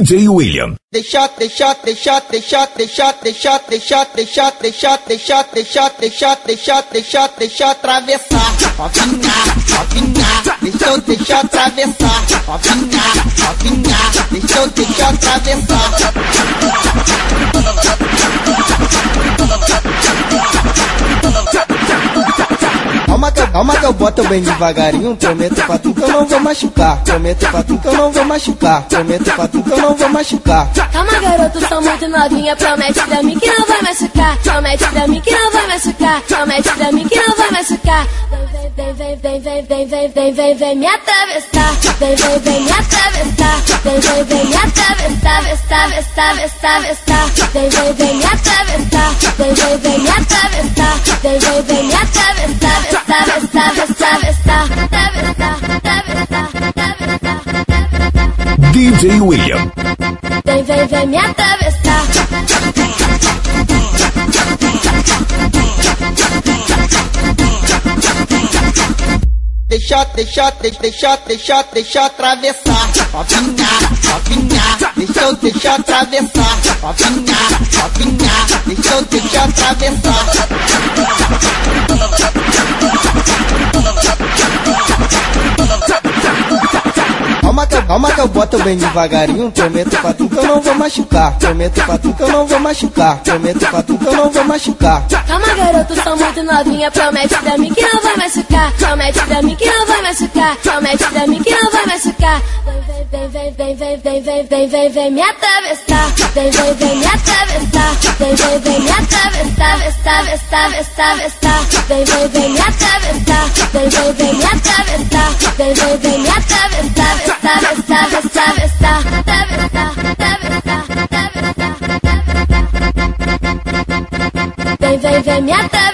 DJ William. Deixa atravessar, novinha, deixa eu atravessar, novinha, deixa eu atravessar. Calma que eu boto bem devagarinho. Prometo pra tu que eu não vou machucar. Prometo pra tu que eu não vou machucar. Prometo pra tu que eu não vou machucar. Calma, garoto, sou muito novinha. Promete pra mim que não vai machucar. Promete pra mim que não vai machucar. Promete pra mim que não vai machucar. Vem me atravessar. Vem me atravessar. Vem me atravessar. Vem me atravessar. Vem me atravessar. Vem me atravessar. DJ William. Vem me atravessar. Deixa atravessar, novinha, deixa eu atravessar, novinha, deixa eu atravessar. Calma que eu boto bem devagarinho. Prometo pra tu que eu não vou machucar. Prometo pra tu que eu não vou machucar. Prometo pra tu que eu não vou machucar. Calma, garoto, sou muito novinha. Promete pra mim que não vai machucar. Promete pra mim que não vai machucar. Promete pra mim que não vai machucar. Vem me atravessar. Vem me atravessar. Vem me atravessar. Vem me atravessar. Vem me atravessar. Vem me atravessar. Vem me atravessar.